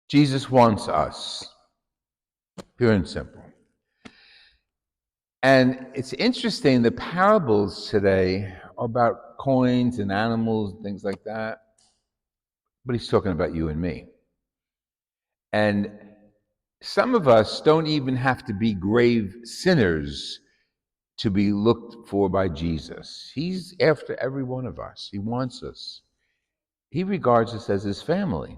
Jesus wants us, pure and simple. And it's interesting, the parables today are about coins and animals and things like that, but he's talking about you and me. And some of us don't even have to be grave sinners to be looked for by Jesus. He's after every one of us. He wants us. He regards us as his family.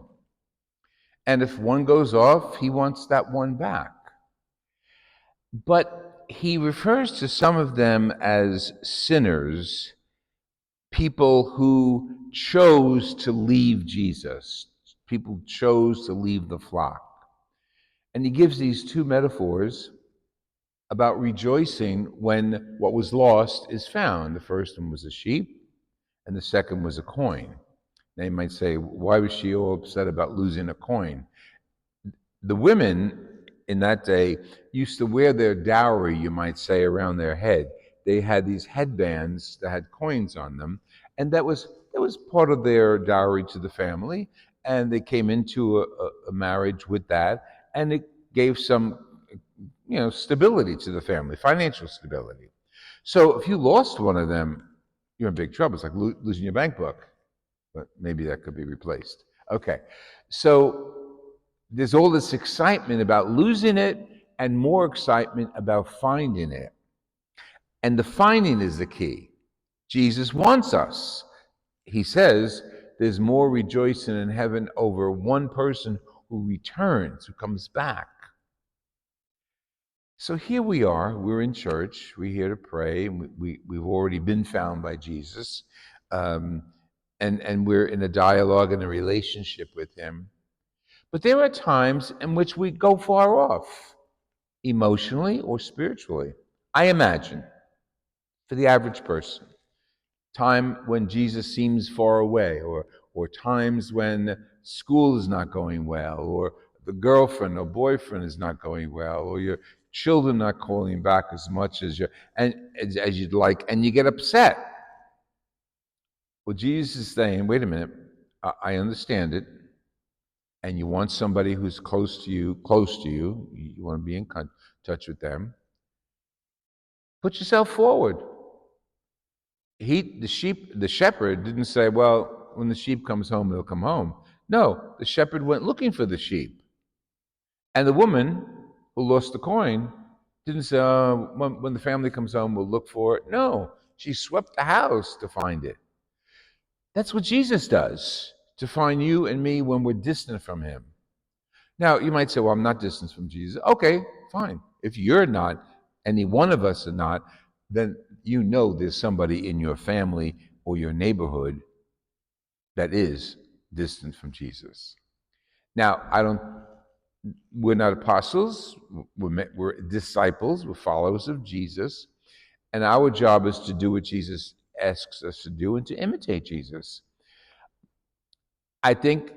And if one goes off, he wants that one back. But he refers to some of them as sinners, people who chose to leave Jesus. People chose to leave the flock. And he gives these two metaphors about rejoicing when what was lost is found. The first one was a sheep, and the second was a coin. Now you might say, why was she all upset about losing a coin? The women in that day used to wear their dowry, you might say, around their head. They had these headbands that had coins on them, and that was part of their dowry to the family. And they came into a marriage with that, and it gave some, stability to the family, financial stability. So if you lost one of them, you're in big trouble. It's like losing your bank book, but maybe that could be replaced. Okay, so there's all this excitement about losing it and more excitement about finding it. And the finding is the key. Jesus wants us. He says there's more rejoicing in heaven over one person who returns, who comes back. So here we are, we're in church, we're here to pray, and we've already been found by Jesus, and we're in a dialogue and a relationship with him. But there are times in which we go far off, emotionally or spiritually. I imagine, for the average person, time when Jesus seems far away, or times when school is not going well, or the girlfriend or boyfriend is not going well, or your children not calling back as much as you'd like, and you get upset. Well, Jesus is saying, wait a minute, I understand it, and you want somebody who's close to you, you want to be in touch with them. Put yourself forward. The shepherd didn't say, well, when the sheep comes home, they'll come home. No, the shepherd went looking for the sheep. And the woman who lost the coin didn't say, when the family comes home, we'll look for it. No, she swept the house to find it. That's what Jesus does, to find you and me when we're distant from him. Now, you might say, well, I'm not distant from Jesus. Okay, fine. If you're not, any one of us are not, then you know there's somebody in your family or your neighborhood that is distant from Jesus. Now, we're not apostles, we're disciples, we're followers of Jesus, and our job is to do what Jesus asks us to do and to imitate Jesus. I think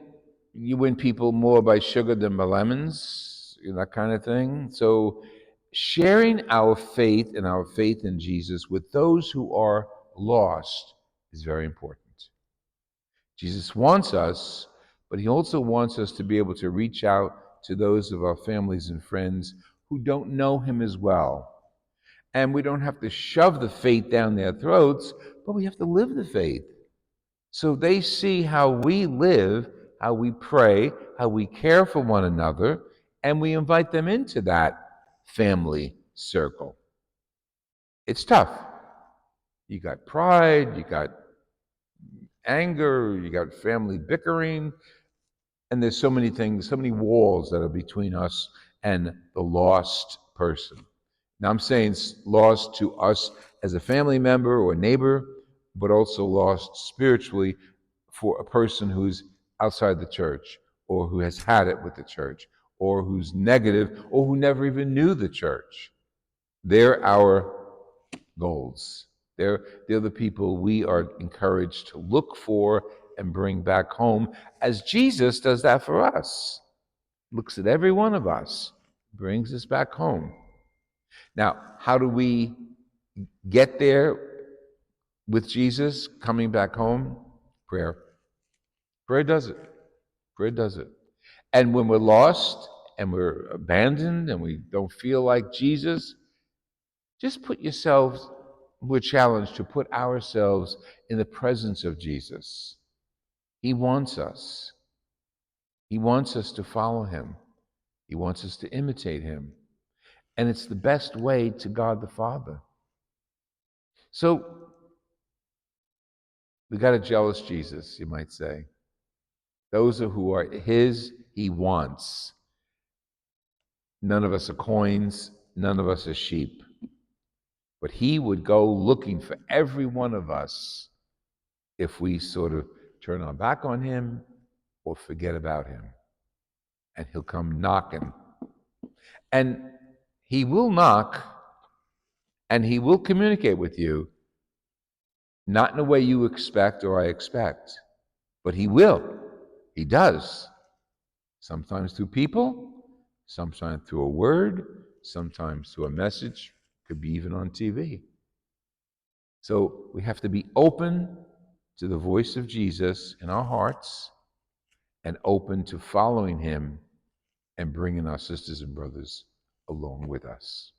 you win people more by sugar than by lemons, that kind of thing. So sharing our faith and our faith in Jesus with those who are lost is very important. Jesus wants us, but he also wants us to be able to reach out to those of our families and friends who don't know him as well. And we don't have to shove the faith down their throats, but we have to live the faith. So they see how we live, how we pray, how we care for one another, and we invite them into that family circle. It's tough. You got pride, you got anger, you got family bickering, and there's so many things, so many walls that are between us and the lost person. Now I'm saying lost to us as a family member or neighbor, but also lost spiritually for a person who's outside the church, or who has had it with the church, or who's negative, or who never even knew the church. They're our goals. They're the people we are encouraged to look for and bring back home, as Jesus does that for us. Looks at every one of us, brings us back home. Now, how do we get there? with Jesus, coming back home, prayer. Prayer does it. Prayer does it. And when we're lost and we're abandoned and we don't feel like Jesus, just put yourselves, we're challenged to put ourselves in the presence of Jesus. He wants us. He wants us to follow him. He wants us to imitate him. And it's the best way to God the Father. So we got a jealous Jesus, you might say. Those who are his, he wants. None of us are coins. None of us are sheep. But he would go looking for every one of us if we sort of turn our back on him or forget about him. And he'll come knocking. And he will knock and he will communicate with you, not in a way you expect or I expect, but he will. He does. Sometimes through people, sometimes through a word, sometimes through a message, could be even on TV. So we have to be open to the voice of Jesus in our hearts and open to following him and bringing our sisters and brothers along with us.